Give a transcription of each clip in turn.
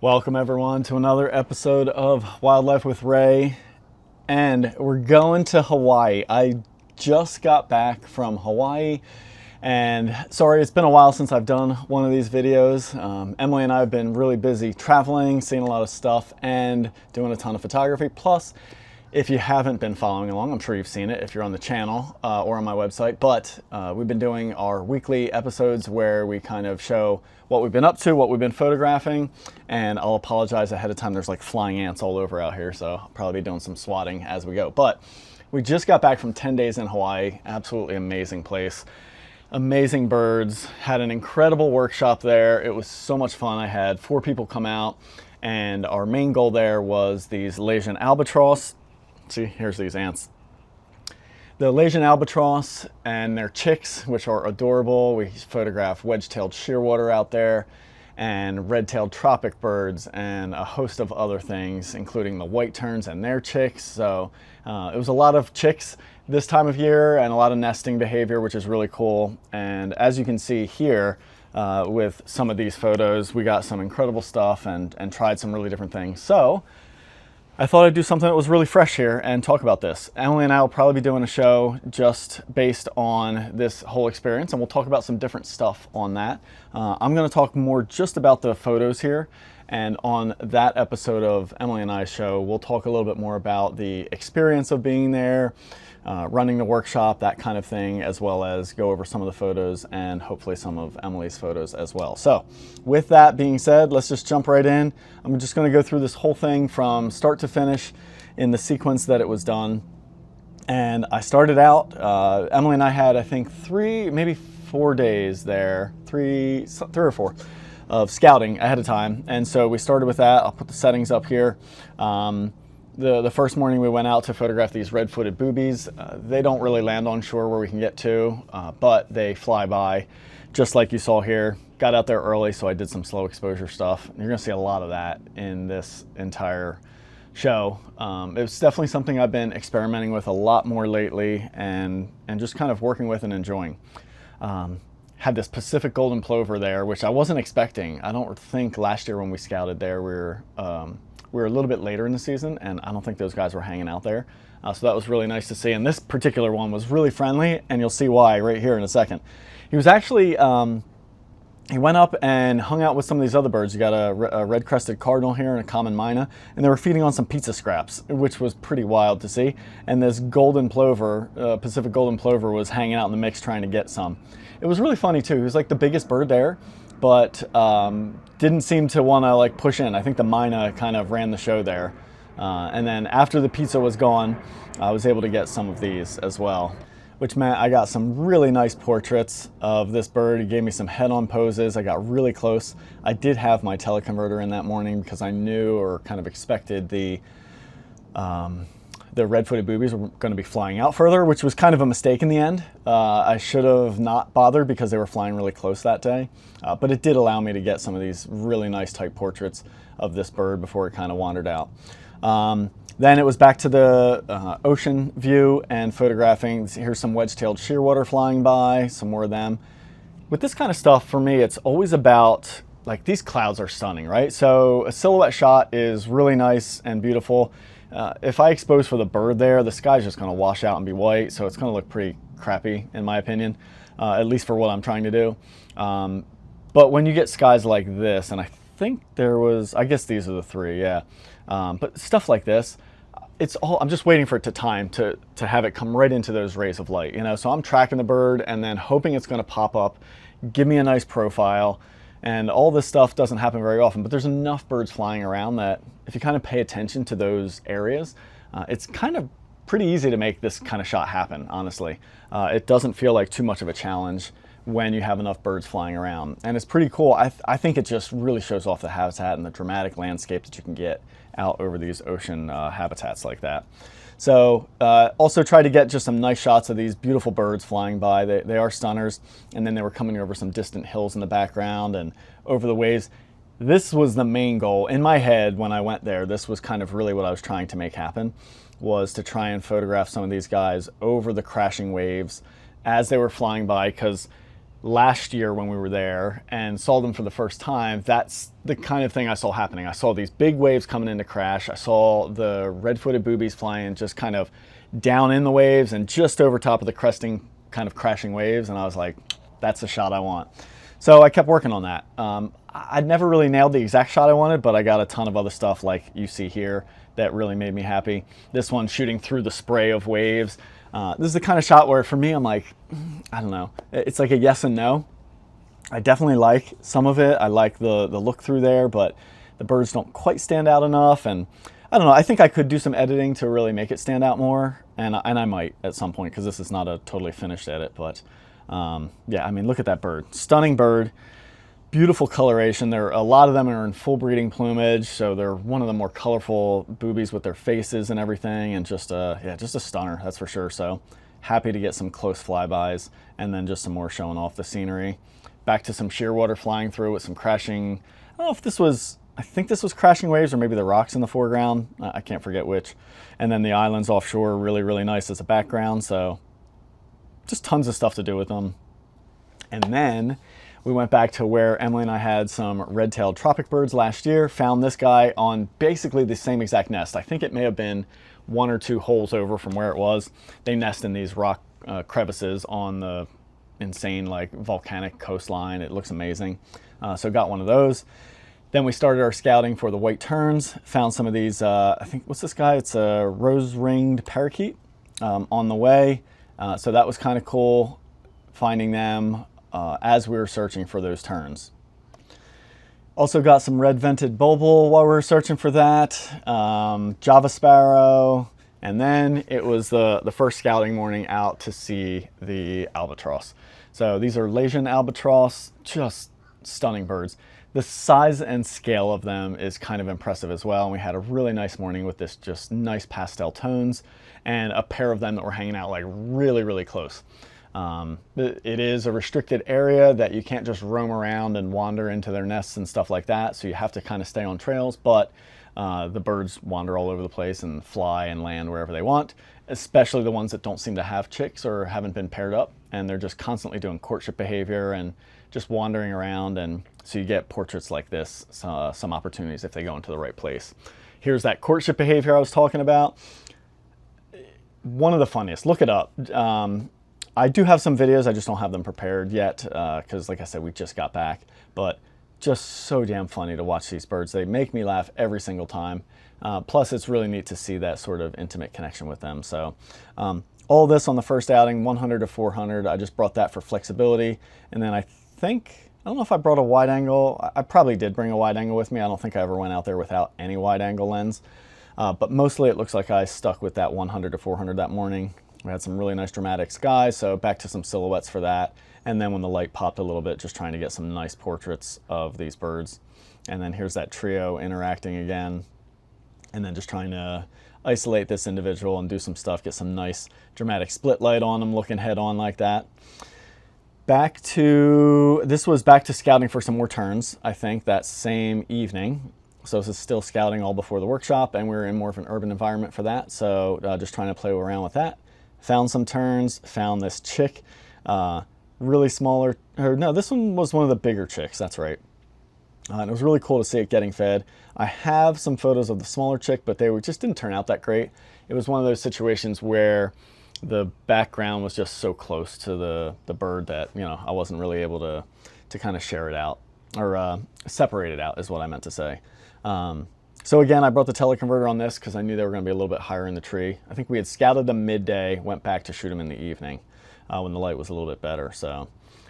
Welcome everyone to another episode of Wildlife with Ray, and we're going to Hawaii. I just got back from Hawaii, and sorry it's been a while since I've done one of these videos. Emily and I have been really busy traveling, seeing a lot of stuff, and doing a ton of photography. Plus, if you haven't been following along, I'm sure you've seen it if you're on the channel or on my website, but we've been doing our weekly episodes where we kind of show what we've been up to, what we've been photographing, and I'll apologize ahead of time. There's like flying ants all over out here, so I'll probably be doing some swatting as we go. But we just got back from 10 days in Hawaii. Absolutely amazing place. Amazing birds. Had an incredible workshop there. It was so much fun. I had 4 people come out, and our main goal there was these Malaysian albatross. See, here's these ants. The Malaysian albatross and their chicks, which are adorable. We photographed wedge-tailed shearwater out there and red-tailed tropic birds and a host of other things, including the white terns and their chicks. So it was a lot of chicks this time of year and a lot of nesting behavior, which is really cool. And as you can see here, with some of these photos, we got some incredible stuff and tried some really different things. So I thought I'd do something that was really fresh here and talk about this. Emily and I will probably be doing a show just based on this whole experience, and we'll talk about some different stuff on that. I'm going to talk more just about the photos here, and on that episode of Emily and I's show, we'll talk a little bit more about the experience of being there, running the workshop, that kind of thing, as well as go over some of the photos and hopefully some of Emily's photos as well. So with that being said, let's just jump right in. I'm just going to go through this whole thing from start to finish in the sequence that it was done. And I started out, Emily and I had, I think, 3, maybe 4 days there, 3 or 4 of scouting ahead of time. And so we started with that. I'll put the settings up here. The first morning we went out to photograph these red-footed boobies. They don't really land on shore where we can get to, but they fly by just like you saw here. Got out there early, so I did some slow exposure stuff. You're gonna see a lot of that in this entire show. It was definitely something I've been experimenting with a lot more lately and just kind of working with and enjoying. Had this Pacific golden plover there, which I wasn't expecting. I don't think last year when we scouted there, we were a little bit later in the season, and I don't think those guys were hanging out there. So that was really nice to see. And this particular one was really friendly, and you'll see why right here in a second. He was actually, he went up and hung out with some of these other birds. You got a red-crested cardinal here and a common myna, and they were feeding on some pizza scraps, which was pretty wild to see. And this golden plover, Pacific golden plover, was hanging out in the mix trying to get some. It was really funny too. He was like the biggest bird there, but didn't seem to want to like push in. I think the myna kind of ran the show there. And then after the pizza was gone, I was able to get some of these as well, which meant I got some really nice portraits of this bird. He gave me some head-on poses. I got really close. I did have my teleconverter in that morning because I knew or kind of expected the red-footed boobies were going to be flying out further, which was kind of a mistake in the end. I should have not bothered because they were flying really close that day, but it did allow me to get some of these really nice type portraits of this bird before it kind of wandered out. Then it was back to the ocean view and photographing. Here's some wedge-tailed shearwater flying by, some more of them. With this kind of stuff, for me, it's always about, like, these clouds are stunning, right? So a silhouette shot is really nice and beautiful. If I expose for the bird there, the sky's just gonna wash out and be white, so it's gonna look pretty crappy, in my opinion, at least for what I'm trying to do. But when you get skies like this, and I think there was, I guess these are the 3, yeah. But stuff like this, it's all, I'm just waiting for it to time to have it come right into those rays of light, you know? So I'm tracking the bird and then hoping it's gonna pop up, give me a nice profile, and all this stuff doesn't happen very often, but there's enough birds flying around that if you kind of pay attention to those areas, it's kind of pretty easy to make this kind of shot happen, honestly. It doesn't feel like too much of a challenge when you have enough birds flying around. And it's pretty cool. I think it just really shows off the habitat and the dramatic landscape that you can get out over these ocean habitats like that. So also try to get just some nice shots of these beautiful birds flying by. They are stunners. And then they were coming over some distant hills in the background and over the waves. This was the main goal. In my head when I went there, this was kind of really what I was trying to make happen, was to try and photograph some of these guys over the crashing waves as they were flying by, because last year when we were there and saw them for the first time, that's the kind of thing I saw happening. I saw these big waves coming in to crash. I saw the red-footed boobies flying just kind of down in the waves and just over top of the cresting kind of crashing waves, and I was like, that's the shot I want. So I kept working on that. I'd never really nailed the exact shot I wanted, but I got a ton of other stuff like you see here that really made me happy. This one shooting through the spray of waves. This is the kind of shot where for me, I'm like, I don't know. It's like a yes and no. I definitely like some of it. I like the look through there, but the birds don't quite stand out enough. And I don't know, I think I could do some editing to really make it stand out more. And I might at some point, because this is not a totally finished edit. But yeah, I mean, look at that bird. Stunning bird. Beautiful coloration. A lot of them are in full breeding plumage, so they're one of the more colorful boobies with their faces and everything, and just yeah, just a stunner, that's for sure. So happy to get some close flybys, and then just some more showing off the scenery. Back to some shearwater flying through with some crashing. I don't know if this was, I think this was crashing waves, or maybe the rocks in the foreground. I can't forget which. And then the islands offshore, really, really nice as a background. So just tons of stuff to do with them. And then we went back to where Emily and I had some red-tailed tropic birds last year, found this guy on basically the same exact nest. I think it may have been 1 or 2 holes over from where it was. They nest in these rock crevices on the insane like volcanic coastline. It looks amazing. So got one of those. Then we started our scouting for the white terns, found some of these, I think, what's this guy? It's a rose-ringed parakeet on the way. So that was kind of cool, finding them as we were searching for those terns. Also got some red-vented bulbul while we were searching for that, Java sparrow, and then it was the first scouting morning out to see the albatross. So these are Lasian albatross, just stunning birds. The size and scale of them is kind of impressive as well. And we had a really nice morning with this just nice pastel tones and a pair of them that were hanging out like really, really close. It is a restricted area that you can't just roam around and wander into their nests and stuff like that. So you have to kind of stay on trails, but the birds wander all over the place and fly and land wherever they want, especially the ones that don't seem to have chicks or haven't been paired up. And they're just constantly doing courtship behavior and just wandering around. And so you get portraits like this, some opportunities if they go into the right place. Here's that courtship behavior I was talking about. One of the funniest, look it up. I do have some videos, I just don't have them prepared yet because like I said, we just got back, but just so damn funny to watch these birds. They make me laugh every single time. Plus it's really neat to see that sort of intimate connection with them. So all this on the first outing, 100 to 400. I just brought that for flexibility. And then I don't know if I brought a wide angle. I probably did bring a wide angle with me. I don't think I ever went out there without any wide angle lens. But mostly it looks like I stuck with that 100 to 400 that morning. We had some really nice dramatic skies, so back to some silhouettes for that. And then when the light popped a little bit, just trying to get some nice portraits of these birds. And then here's that trio interacting again. And then just trying to isolate this individual and do some stuff, get some nice dramatic split light on them, looking head on like that. This was back to scouting for some more terns, I think, that same evening. So this is still scouting all before the workshop, and we're in more of an urban environment for that. So just trying to play around with that. Found some terns, found this chick, really smaller, or no, this one was one of the bigger chicks, that's right. And it was really cool to see it getting fed. I have some photos of the smaller chick, but just didn't turn out that great. It was one of those situations where the background was just so close to the bird that, you know, I wasn't really able to kind of share it out, or separate it out is what I meant to say. So again, I brought the teleconverter on this because I knew they were going to be a little bit higher in the tree. I think we had scouted them midday, went back to shoot them in the evening when the light was a little bit better. So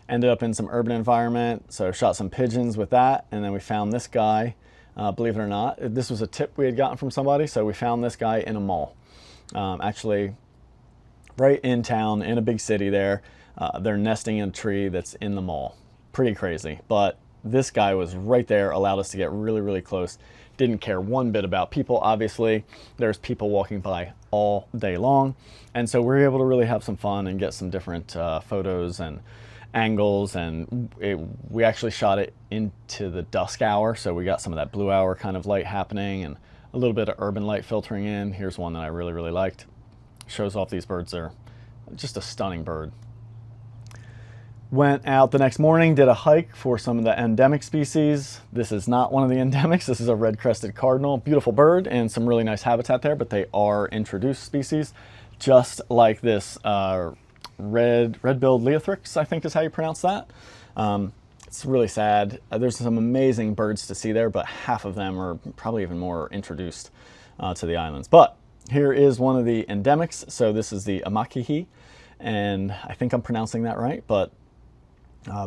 ended up in some urban environment, so shot some pigeons with that, and then we found this guy. Believe it or not, this was a tip we had gotten from somebody, so we found this guy in a mall. Actually, right in town, in a big city there. They're nesting in a tree that's in the mall. Pretty crazy, but this guy was right there, allowed us to get really, really close. Didn't care one bit about people, obviously. There's people walking by all day long. And so we were able to really have some fun and get some different photos and angles. And we actually shot it into the dusk hour. So we got some of that blue hour kind of light happening and a little bit of urban light filtering in. Here's one that I really, really liked. Shows off these birds. They're just a stunning bird. Went out the next morning, did a hike for some of the endemic species. This is not one of the endemics. This is a red-crested cardinal. Beautiful bird and some really nice habitat there, but they are introduced species, just like this red-billed Leothrix, I think is how you pronounce that. It's really sad. There's some amazing birds to see there, but half of them are probably even more introduced to the islands. But here is one of the endemics. So this is the Amakihi, and I think I'm pronouncing that right, but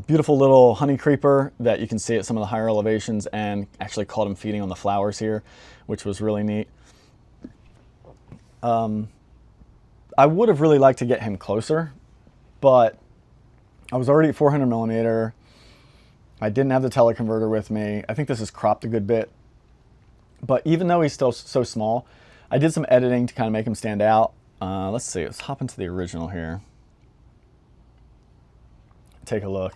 beautiful little honey creeper that you can see at some of the higher elevations, and actually caught him feeding on the flowers here, which was really neat. I would have really liked to get him closer, but I was already at 400 millimeter. I didn't have the teleconverter with me. I think this is cropped a good bit, but even though he's still so small, I did some editing to kind of make him stand out. Let's see, let's hop into the original here. Take a look.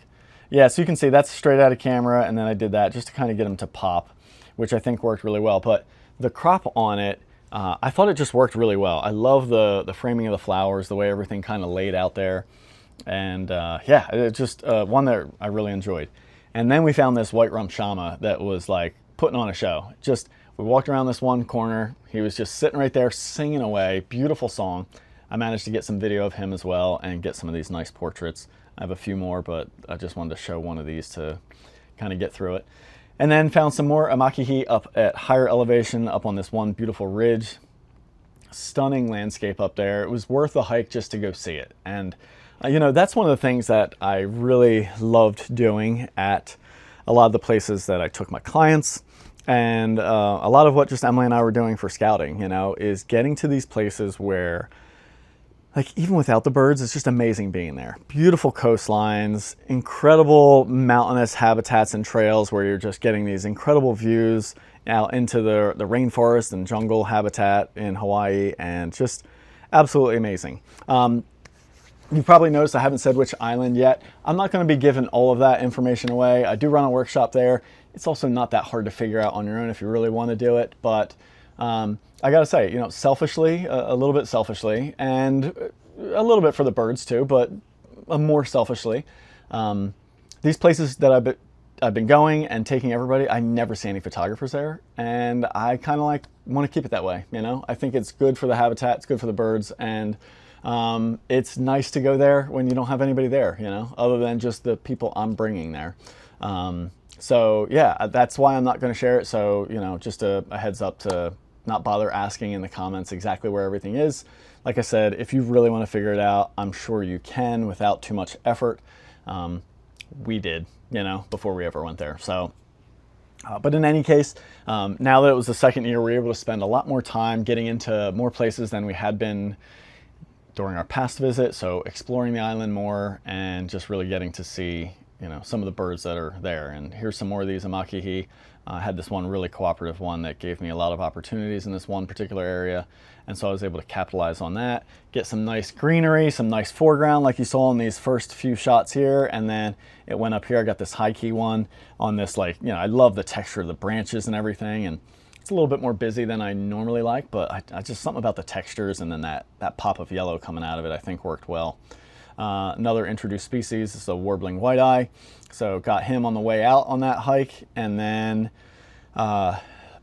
Yeah, so you can see that's straight out of camera, and then I did that just to kind of get him to pop, which I think worked really well. But the crop on it, I thought it just worked really well. I love the framing of the flowers, the way everything kind of laid out there. And yeah, it's just one that I really enjoyed. And then we found this white rump shama that was like putting on a show. Just, we walked around this one corner. He was just sitting right there singing away. Beautiful song. I managed to get some video of him as well and get some of these nice portraits. I have a few more, but I just wanted to show one of these to kind of get through it. And then found some more Amakihi up at higher elevation, up on this one beautiful ridge. Stunning landscape up there. It was worth the hike just to go see it. And you know, that's one of the things that I really loved doing at a lot of the places that I took my clients. And a lot of what just Emily and I were doing for scouting, you know, is getting to these places where, like, even without the birds, it's just amazing being there. Beautiful coastlines, incredible mountainous habitats and trails where you're just getting these incredible views out into the rainforest and jungle habitat in Hawaii, and just absolutely amazing. You've probably noticed I haven't said which island yet. I'm not going to be giving all of that information away. I do run a workshop there. It's also not that hard to figure out on your own if you really want to do it, but I gotta say, you know, selfishly, a little bit selfishly, and a little bit for the birds too, but more selfishly, these places that I've been going and taking everybody, I never see any photographers there, and I kind of like want to keep it that way. You know, I think it's good for the habitat, it's good for the birds, and it's nice to go there when you don't have anybody there, you know, other than just the people I'm bringing there. So yeah, that's why I'm not going to share it. So, you know, just a heads up to not bother asking in the comments exactly where everything is. Like I said, if you really want to figure it out, I'm sure you can without too much effort. We did, you know, before we ever went there. So, but in any case, now that it was the second year, we were able to spend a lot more time getting into more places than we had been during our past visit. So exploring the island more and just really getting to see, you know, some of the birds that are there. And here's some more of these Amakihi. I had this one really cooperative one that gave me a lot of opportunities in this one particular area. And so I was able to capitalize on that, get some nice greenery, some nice foreground like you saw in these first few shots here. And then it went up here. I got this high key one on this, like, you know, I love the texture of the branches and everything. And it's a little bit more busy than I normally like, but I just, something about the textures and then that pop of yellow coming out of it, I think worked well. Another introduced species is a warbling white-eye. So got him on the way out on that hike. And then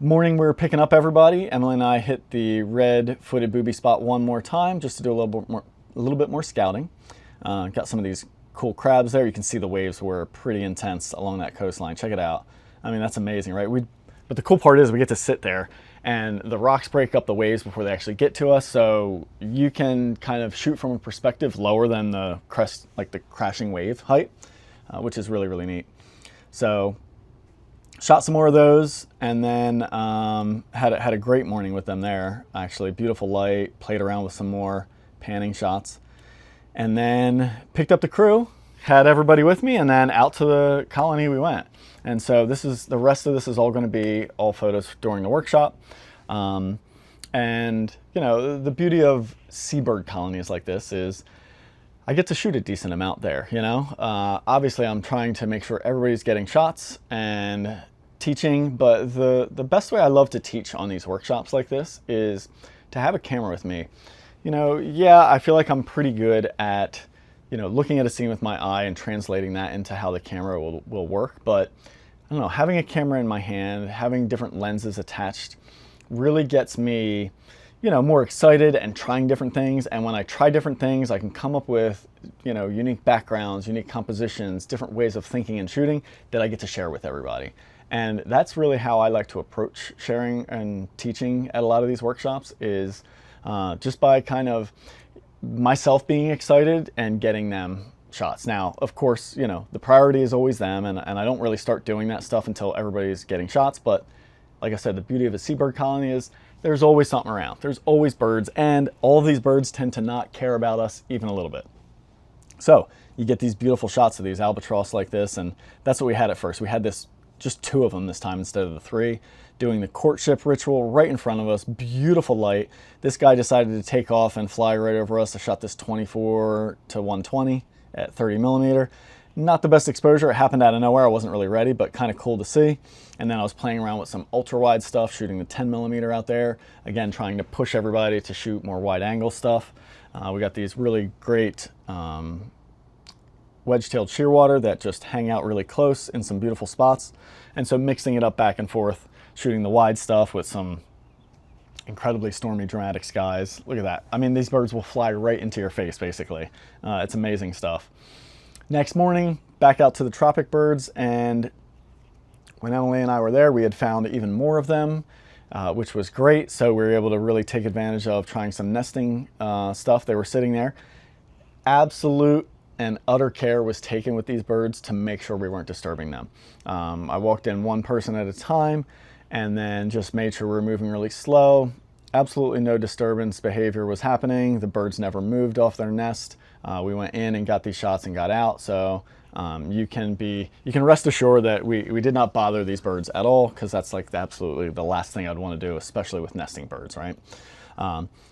morning we were picking up everybody. Emily and I hit the red-footed booby spot one more time just to do a little bit more scouting. Got some of these cool crabs there. You can see the waves were pretty intense along that coastline. Check it out. I mean, that's amazing, right? But the cool part is we get to sit there and the rocks break up the waves before they actually get to us. So you can kind of shoot from a perspective lower than the crest, like the crashing wave height, which is really, really neat. So shot some more of those, and then had a great morning with them there. Actually, beautiful light, played around with some more panning shots, and then picked up the crew, had everybody with me, and then out to the colony we went. And so the rest of this is all going to be all photos during the workshop. And you know, the beauty of seabird colonies like this is I get to shoot a decent amount there, you know. Obviously I'm trying to make sure everybody's getting shots and teaching, but the best way I love to teach on these workshops like this is to have a camera with me. You know, yeah, I feel like I'm pretty good at looking at a scene with my eye and translating that into how the camera will work. But I don't know, having a camera in my hand, having different lenses attached really gets me, more excited and trying different things. And when I try different things, I can come up with, unique backgrounds, unique compositions, different ways of thinking and shooting that I get to share with everybody. And that's really how I like to approach sharing and teaching at a lot of these workshops, is just by kind of myself being excited and getting them shots. Now, of course, the priority is always them, and I don't really start doing that stuff until everybody's getting shots. But like I said, the beauty of a seabird colony is there's always something around. There's always birds, and all of these birds tend to not care about us even a little bit. So you get these beautiful shots of these albatross like this, and that's what we had at first. We had just 2 of them this time instead of the 3, doing the courtship ritual right in front of us. Beautiful light. This guy decided to take off and fly right over us. I shot this 24 to 120 at 30 millimeter. Not the best exposure. It happened out of nowhere. I wasn't really ready, but kind of cool to see. And then I was playing around with some ultra wide stuff, shooting the 10 millimeter out there. Again, trying to push everybody to shoot more wide angle stuff. We got these really great wedge-tailed shearwater that just hang out really close in some beautiful spots. And so mixing it up back and forth, shooting the wide stuff with some incredibly stormy, dramatic skies. Look at that. I mean, these birds will fly right into your face, basically. It's amazing stuff. Next morning, back out to the tropic birds, and when Emily and I were there, we had found even more of them, which was great. So we were able to really take advantage of trying some nesting stuff. They were sitting there. Absolute and utter care was taken with these birds to make sure we weren't disturbing them. I walked in one person at a time and then just made sure we were moving really slow. Absolutely no disturbance behavior was happening. The birds never moved off their nest. We went in and got these shots and got out. So you can rest assured that we did not bother these birds at all, because that's like absolutely the last thing I'd want to do, especially with nesting birds, right?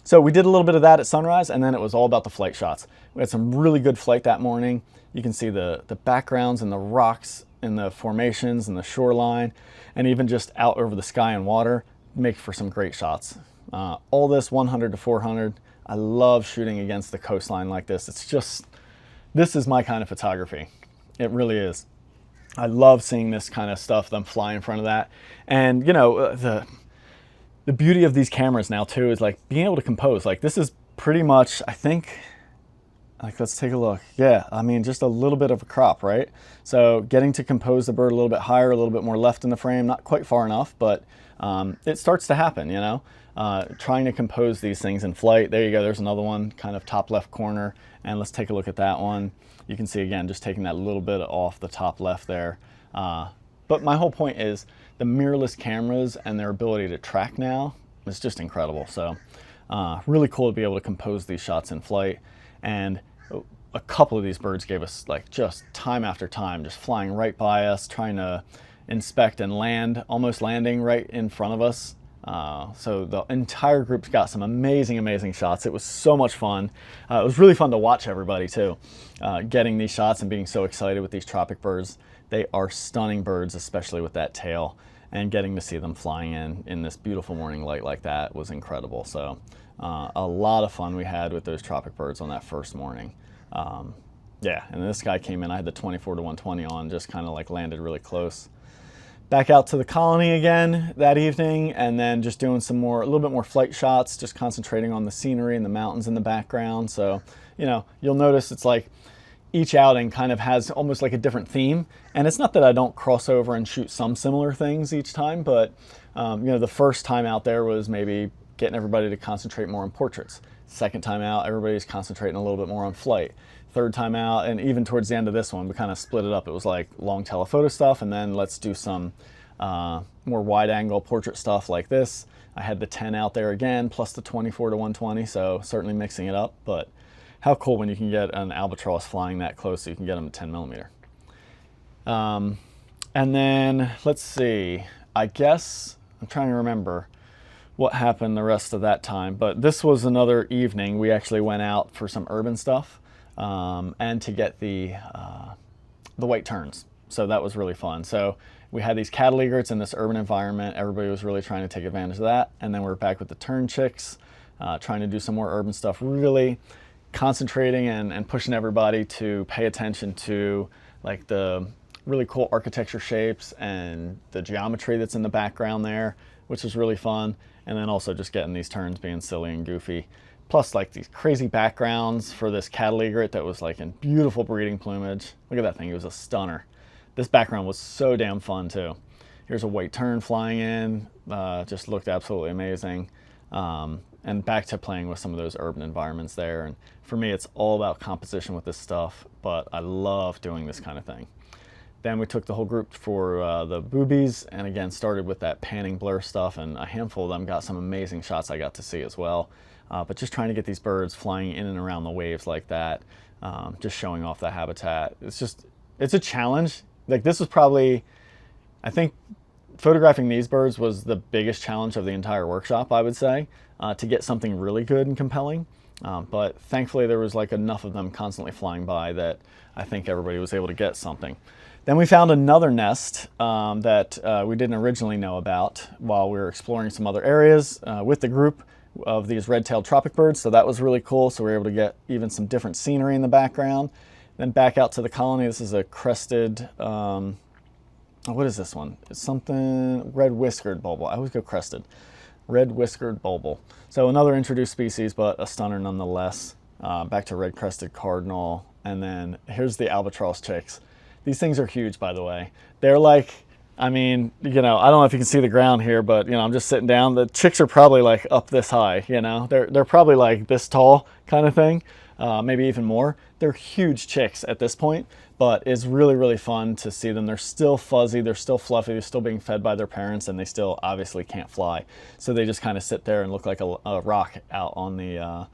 So we did a little bit of that at sunrise, and then it was all about the flight shots. We had some really good flight that morning. You can see the backgrounds and the rocks and the formations and the shoreline, and even just out over the sky and water make for some great shots. All this 100 to 400. I love shooting against the coastline like this. This is my kind of photography. It really is. I love seeing this kind of stuff, them fly in front of that. And the beauty of these cameras now too is like being able to compose. Like this is pretty much, I think, like let's take a look. Yeah, I mean just a little bit of a crop, right? So getting to compose the bird a little bit higher, a little bit more left in the frame, not quite far enough, but it starts to happen, trying to compose these things in flight. There you go, there's another one, kind of top left corner, and let's take a look at that one. You can see again, just taking that little bit off the top left there. But my whole point is the mirrorless cameras and their ability to track now is just incredible. So really cool to be able to compose these shots in flight. And a couple of these birds gave us like just time after time, just flying right by us, trying to inspect and land, almost landing right in front of us. So the entire group got some amazing shots. It was so much fun. It was really fun to watch everybody too, getting these shots and being so excited with these tropic birds. They are stunning birds, especially with that tail, and getting to see them flying in this beautiful morning light like that was incredible. So a lot of fun we had with those tropic birds on that first morning. Yeah, and this guy came in, I had the 24 to 120 on, just kind of like landed really close. Back out to the colony again that evening, and then just doing a little bit more flight shots, just concentrating on the scenery and the mountains in the background. So, you'll notice it's like each outing kind of has almost like a different theme. And it's not that I don't cross over and shoot some similar things each time, but the first time out there was maybe getting everybody to concentrate more on portraits. Second time out, everybody's concentrating a little bit more on flight. Third time out, and even towards the end of this one, we kind of split it up. It was like long telephoto stuff, and then let's do some more wide angle portrait stuff like this. I had the 10 out there again, plus the 24 to 120, so certainly mixing it up. But how cool when you can get an albatross flying that close, so you can get them at 10 millimeter. And then let's see, I guess I'm trying to remember what happened the rest of that time, but this was another evening. We actually went out for some urban stuff. And to get the white terns. So that was really fun. So we had these cattle egrets in this urban environment. Everybody was really trying to take advantage of that. And then we're back with the tern chicks, trying to do some more urban stuff. Really concentrating and pushing everybody to pay attention to like the really cool architecture shapes and the geometry that's in the background there, which was really fun. And then also just getting these turns being silly and goofy. Plus like these crazy backgrounds for this cattle egret that was like in beautiful breeding plumage. Look at that thing, it was a stunner. This background was so damn fun too. Here's a white tern flying in, just looked absolutely amazing. And back to playing with some of those urban environments there. And for me, it's all about composition with this stuff, but I love doing this kind of thing. Then we took the whole group for the boobies, and again started with that panning blur stuff, and a handful of them got some amazing shots I got to see as well. But just trying to get these birds flying in and around the waves like that, just showing off the habitat. It's a challenge. Like this was probably, I think photographing these birds was the biggest challenge of the entire workshop, I would say, to get something really good and compelling. But thankfully there was like enough of them constantly flying by that I think everybody was able to get something. Then we found another nest that we didn't originally know about while we were exploring some other areas with the group of these red-tailed tropic birds. So that was really cool. So we were able to get even some different scenery in the background. Then back out to the colony. This is a crested, what is this one? It's something red-whiskered bulbul. I always go crested. Red-whiskered bulbul. So another introduced species, but a stunner nonetheless. Back to red-crested cardinal. And then here's the albatross chicks. These things are huge, by the way. They're like, I mean, you know, I don't know if you can see the ground here, but you know, I'm just sitting down. The chicks are probably like up this high, you know, they're probably like this tall kind of thing, maybe even more. They're huge chicks at this point, but it's really, really fun to see them. They're still fuzzy, they're still fluffy, they're still being fed by their parents, and they still obviously can't fly. So they just kind of sit there and look like a rock out on the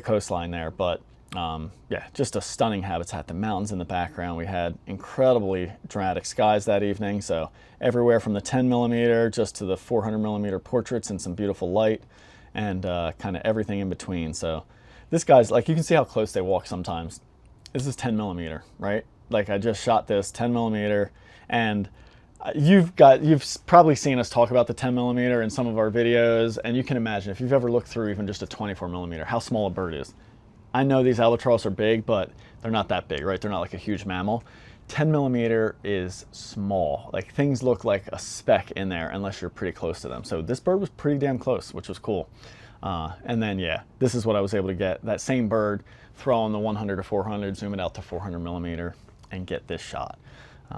coastline there. But yeah, just a stunning habitat. The mountains in the background. We had incredibly dramatic skies that evening, so everywhere from the 10mm just to the 400mm portraits and some beautiful light, and kind of everything in between. So this guy's like, you can see how close they walk sometimes. This is 10mm, right? Like I just shot this 10mm, and you've probably seen us talk about the 10mm in some of our videos, and you can imagine if you've ever looked through even just a 24mm how small a bird is. I know these albatross are big, but they're not that big, right? They're not like a huge mammal. 10mm is small. Like things look like a speck in there unless you're pretty close to them. So this bird was pretty damn close, which was cool. And then yeah, this is what I was able to get. That same bird, throw on the 100 to 400, zoom it out to 400mm, and get this shot.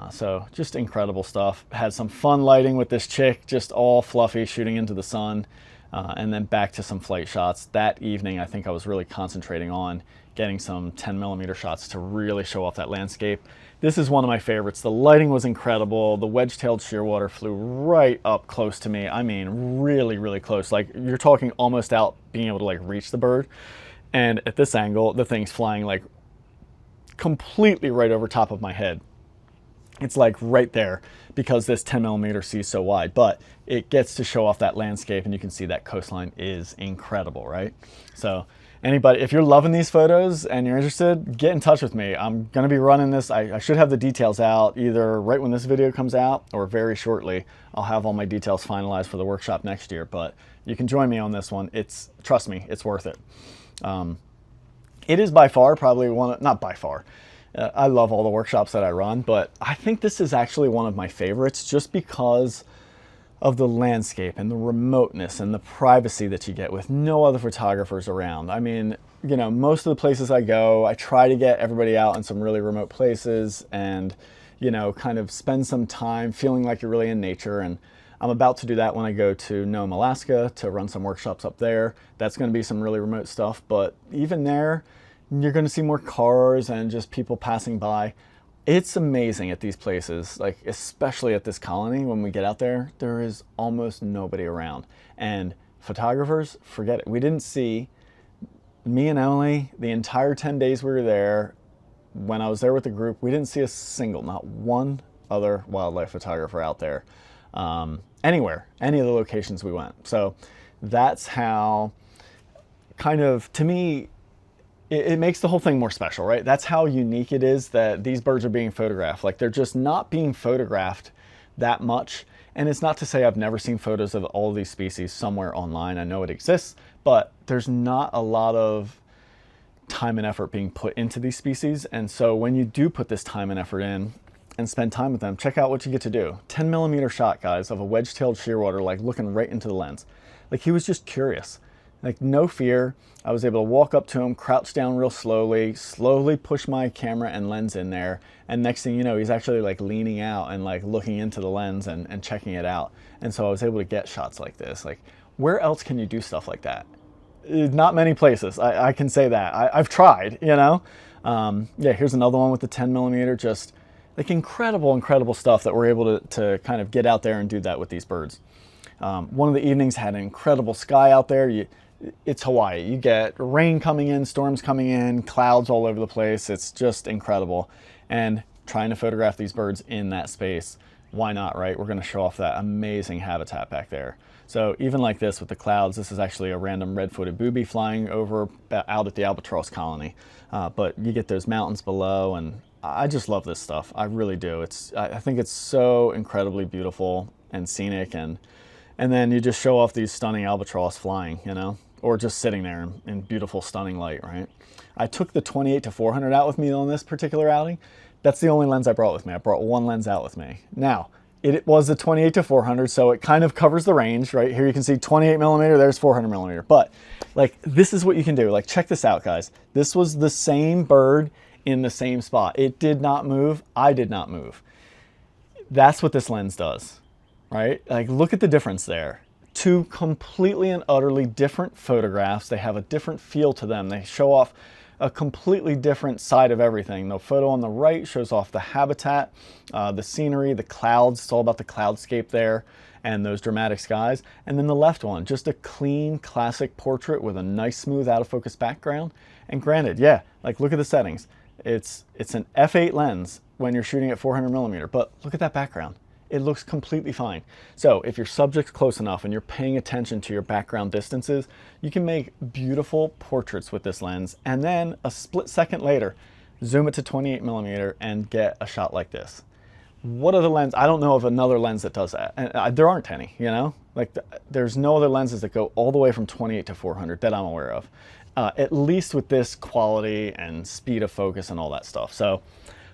So just incredible stuff. Had some fun lighting with this chick, just all fluffy, shooting into the sun. And then back to some flight shots. That evening, I think I was really concentrating on getting some 10mm shots to really show off that landscape. This is one of my favorites. The lighting was incredible. The wedge-tailed shearwater flew right up close to me. I mean, really, really close. Like you're talking almost out being able to like reach the bird. And at this angle, the thing's flying like completely right over top of my head. It's like right there because this 10mm sees so wide, but it gets to show off that landscape, and you can see that coastline is incredible, right? So anybody, if you're loving these photos and you're interested, get in touch with me. I'm going to be running this. I should have the details out either right when this video comes out or very shortly. I'll have all my details finalized for the workshop next year, but you can join me on this one. Trust me, it's worth it. It is by far probably not by far. I love all the workshops that I run, but I think this is actually one of my favorites just because of the landscape and the remoteness and the privacy that you get with no other photographers around. I mean, you know, most of the places I go, I try to get everybody out in some really remote places and, you know, kind of spend some time feeling like you're really in nature. And I'm about to do that when I go to Nome, Alaska to run some workshops up there. That's going to be some really remote stuff, but even there, you're going to see more cars and just people passing by. It's amazing at these places, like especially at this colony. When we get out there, there is almost nobody around. And photographers, forget it. We didn't see, me and Emily, the entire 10 days we were there, when I was there with the group, we didn't see a single, not one other wildlife photographer out there. Anywhere, any of the locations we went. So that's how, kind of, to me, it makes the whole thing more special, right? That's how unique it is that these birds are being photographed. Like they're just not being photographed that much. And it's not to say I've never seen photos of all these species somewhere online. I know it exists, but there's not a lot of time and effort being put into these species. And so when you do put this time and effort in and spend time with them, check out what you get to do. 10mm shot, guys, of a wedge-tailed shearwater, like looking right into the lens. Like, he was just curious, like no fear. I was able to walk up to him, crouch down real slowly push my camera and lens in there. And next thing you know, he's actually like leaning out and like looking into the lens and checking it out. And so I was able to get shots like this. Like, where else can you do stuff like that? Not many places, I can say that. I've tried, you know? Yeah, here's another one with the 10mm, just like incredible stuff that we're able to kind of get out there and do that with these birds. One of the evenings had an incredible sky out there. It's Hawaii. You get rain coming in, storms coming in, clouds all over the place. It's just incredible. And trying to photograph these birds in that space, why not, right? We're going to show off that amazing habitat back there. So even like this with the clouds, this is actually a random red-footed booby flying over out at the albatross colony. But you get those mountains below, and I just love this stuff. I really do. I think it's so incredibly beautiful and scenic, and then you just show off these stunning albatross flying, you know, or just sitting there in beautiful, stunning light, right? I took the 28-400 out with me on this particular outing. That's the only lens I brought with me. I brought one lens out with me. Now, it was the 28-400, so it kind of covers the range, right? Here you can see 28mm, there's 400mm. But like, this is what you can do. Like, check this out, guys. This was the same bird in the same spot. It did not move. I did not move. That's what this lens does, right? Like, look at the difference there. Two completely and utterly different photographs. They have a different feel to them. They show off a completely different side of everything. The photo on the right shows off the habitat, the scenery, the clouds. It's all about the cloudscape there and those dramatic skies. And then the left one, just a clean, classic portrait with a nice, smooth, out of focus background. And granted, yeah, like, look at the settings. It's an f8 lens when you're shooting at 400mm, but look at that background. It looks completely fine. So if your subject's close enough and you're paying attention to your background distances, you can make beautiful portraits with this lens, and then a split second later, zoom it to 28mm and get a shot like this. What other lens? I don't know of another lens that does that. And there aren't any, you know? Like, there's no other lenses that go all the way from 28-400 that I'm aware of. At least with this quality and speed of focus and all that stuff. So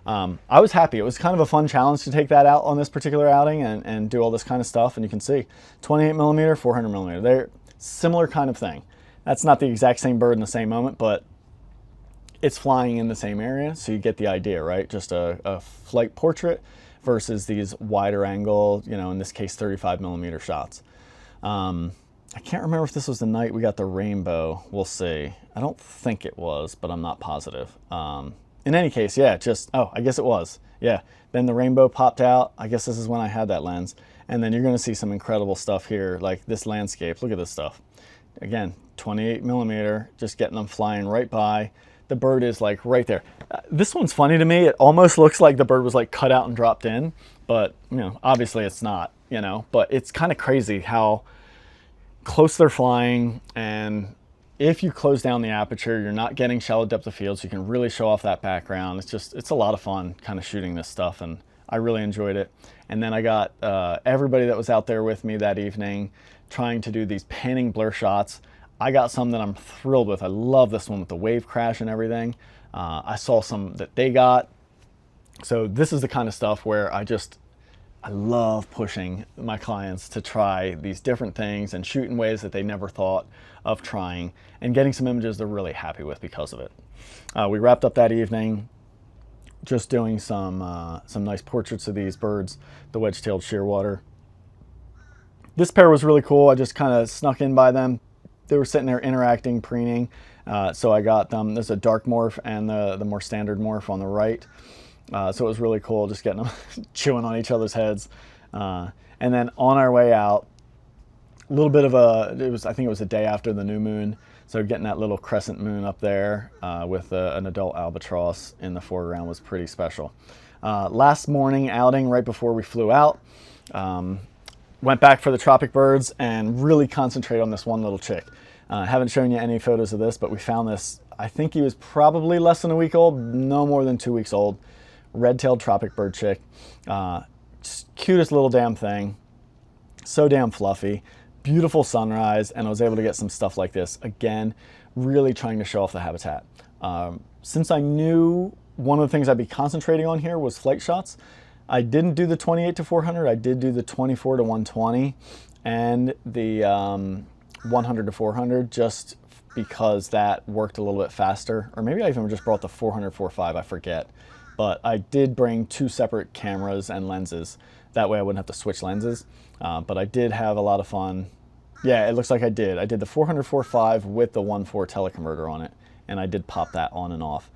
I was happy. It was kind of a fun challenge to take that out on this particular outing and do all this kind of stuff. And you can see 28mm, 400mm. They're similar kind of thing. That's not the exact same bird in the same moment, but it's flying in the same area. So you get the idea, right? Just a flight portrait versus these wider angle, you know, in this case, 35mm shots. I can't remember if this was the night we got the rainbow. We'll see. I don't think it was, but I'm not positive. In any case, yeah, oh, I guess it was. Yeah, then the rainbow popped out. I guess this is when I had that lens. And then you're going to see some incredible stuff here, like this landscape. Look at this stuff. Again, 28mm, just getting them flying right by. The bird is like right there. This one's funny to me. It almost looks like the bird was like cut out and dropped in, but you know, obviously it's not, you know, but it's kind of crazy how close they're flying. And if you close down the aperture, you're not getting shallow depth of field, so you can really show off that background. It's a lot of fun kind of shooting this stuff, and I really enjoyed it. And then I got everybody that was out there with me that evening trying to do these panning blur shots. I got some that I'm thrilled with. I love this one with the wave crash and everything. I saw some that they got. So this is the kind of stuff where I love pushing my clients to try these different things and shoot in ways that they never thought of trying, and getting some images they're really happy with because of it. We wrapped up that evening just doing some nice portraits of these birds, the wedge-tailed shearwater. This pair was really cool. I just kind of snuck in by them. They were sitting there interacting, preening. So I got them. There's a dark morph and the more standard morph on the right. So it was really cool just getting them chewing on each other's heads. And then on our way out, a little bit of I think it was a day after the new moon. So getting that little crescent moon up there with an adult albatross in the foreground was pretty special. Last morning outing right before we flew out, went back for the tropic birds and really concentrate on this one little chick. Haven't shown you any photos of this, but we found this. I think he was probably less than a week old, no more than 2 weeks old. Red-tailed tropic bird chick. Cutest little damn thing. So damn fluffy. Beautiful sunrise, and I was able to get some stuff like this. Again, really trying to show off the habitat. Since I knew one of the things I'd be concentrating on here was flight shots, I didn't do the 28 to 400. I did do the 24 to 120 and the 100 to 400, just because that worked a little bit faster. Or maybe I even just brought the 400 4.5, I forget. But I did bring 2 separate cameras and lenses. That way I wouldn't have to switch lenses. But I did have a lot of fun. Yeah, it looks like I did. I did the 400 4.5 with the 1.4 teleconverter on it. And I did pop that on and off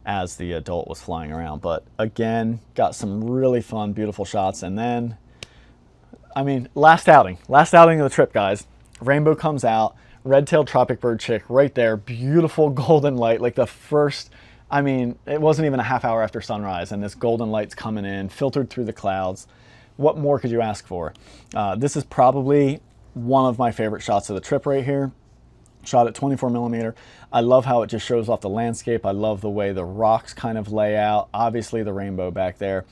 as the adult was flying around. But again, got some really fun, beautiful shots. And then, I mean, last outing of the trip, guys. Rainbow comes out, red-tailed tropic bird chick right there, beautiful golden light, like the first, I mean, it wasn't even a half hour after sunrise, and this golden light's coming in, filtered through the clouds. What more could you ask for? This is probably one of my favorite shots of the trip right here. Shot at 24 millimeter. I love how it just shows off the landscape. I love the way the rocks kind of lay out. Obviously the rainbow back there.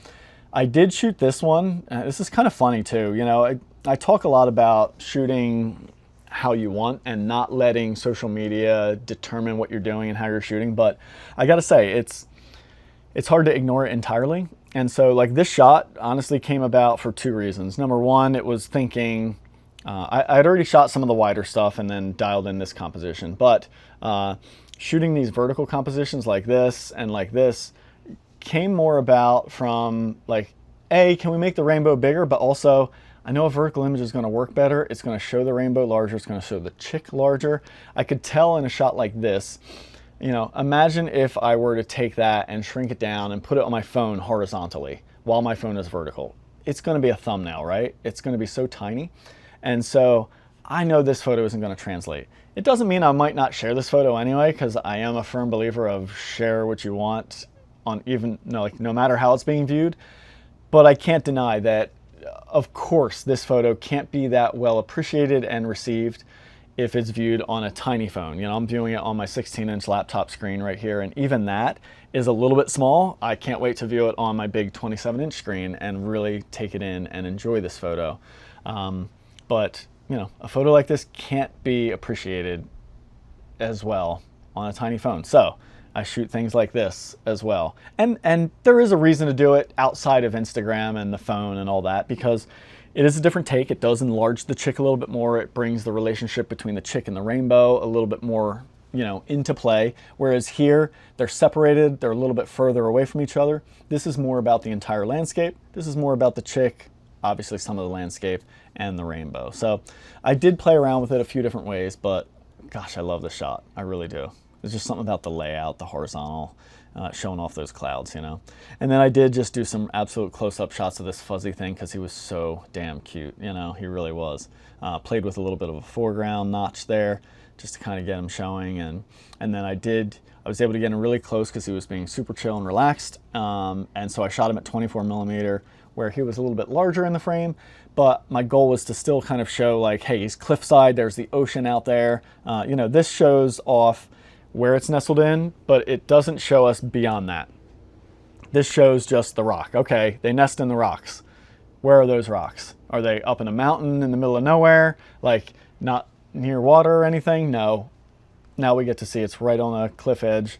I did shoot this one. This is kind of funny too. You know, I talk a lot about shooting how you want and not letting social media determine what you're doing and how you're shooting. But I gotta say, it's hard to ignore it entirely. And so like this shot honestly came about for 2 reasons. Number one, it was thinking, I'd already shot some of the wider stuff and then dialed in this composition, but shooting these vertical compositions like this and like this came more about from like, A, can we make the rainbow bigger? But also, I know a vertical image is going to work better. It's going to show the rainbow larger. It's going to show the chick larger. I could tell in a shot like this, you know, imagine if I were to take that and shrink it down and put it on my phone horizontally while my phone is vertical. It's going to be a thumbnail, right? It's going to be so tiny. And so I know this photo isn't going to translate. It doesn't mean I might not share this photo anyway, because I am a firm believer of share what you want on even, no matter how it's being viewed. But I can't deny that, of course, this photo can't be that well appreciated and received if it's viewed on a tiny phone. You know, I'm viewing it on my 16-inch laptop screen right here, and even that is a little bit small. I can't wait to view it on my big 27-inch screen and really take it in and enjoy this photo. But, you know, a photo like this can't be appreciated as well on a tiny phone. So I shoot things like this as well. And there is a reason to do it outside of Instagram and the phone and all that, because it is a different take. It does enlarge the chick a little bit more. It brings the relationship between the chick and the rainbow a little bit more, you know, into play. Whereas here, they're separated. They're a little bit further away from each other. This is more about the entire landscape. This is more about the chick, obviously some of the landscape, and the rainbow. So I did play around with it a few different ways, but gosh, I love this shot. I really do. There's just something about the layout, the horizontal, showing off those clouds, you know. And then I did just do some absolute close-up shots of this fuzzy thing because he was so damn cute, you know, he really was. Played with a little bit of a foreground notch there just to kind of get him showing. And then I was able to get him really close because he was being super chill and relaxed. And so I shot him at 24 millimeter where he was a little bit larger in the frame, but my goal was to still kind of show like, hey, he's cliffside, there's the ocean out there. You know, this shows off where it's nestled in, but it doesn't show us beyond that. This shows just the rock. Okay, they nest in the rocks. Where are those rocks? Are they up in a mountain in the middle of nowhere? Like not near water or anything? No. Now we get to see it's right on a cliff edge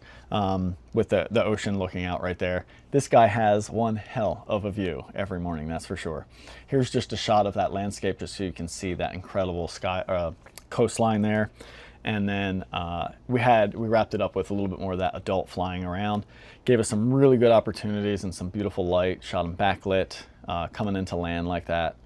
with the ocean looking out right there. This guy has one hell of a view every morning, that's for sure. Here's just a shot of that landscape just so you can see that incredible sky coastline there. And then we wrapped it up with a little bit more of that adult flying around. Gave us some really good opportunities and some beautiful light. Shot them backlit, coming into land like that.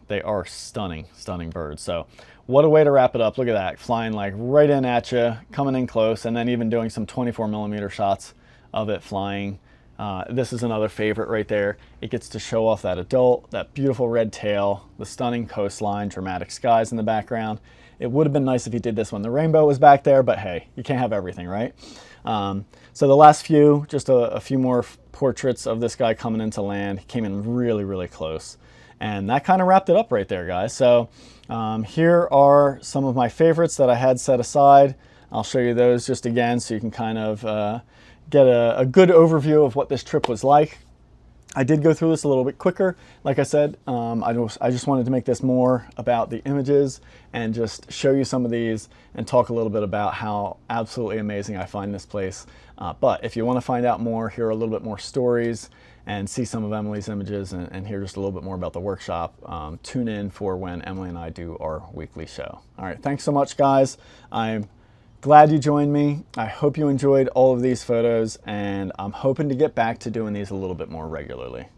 They are stunning, stunning birds. So what a way to wrap it up. Look at that, flying like right in at you, coming in close, and then even doing some 24 millimeter shots of it flying. This is another favorite right there. It gets to show off that adult, that beautiful red tail, the stunning coastline, dramatic skies in the background. It would have been nice if you did this when the rainbow was back there, but hey, you can't have everything, right? So the last few, just a few more portraits of this guy coming into land. He came in really, really close. And that kind of wrapped it up right there, guys. So here are some of my favorites that I had set aside. I'll show you those just again so you can kind of get a good overview of what this trip was like. I did go through this a little bit quicker. Like I said, I just wanted to make this more about the images and just show you some of these and talk a little bit about how absolutely amazing I find this place. But if you want to find out more, hear a little bit more stories, and see some of Emily's images and hear just a little bit more about the workshop, tune in for when Emily and I do our weekly show. All right, thanks so much, guys. I'm glad you joined me. I hope you enjoyed all of these photos, and I'm hoping to get back to doing these a little bit more regularly.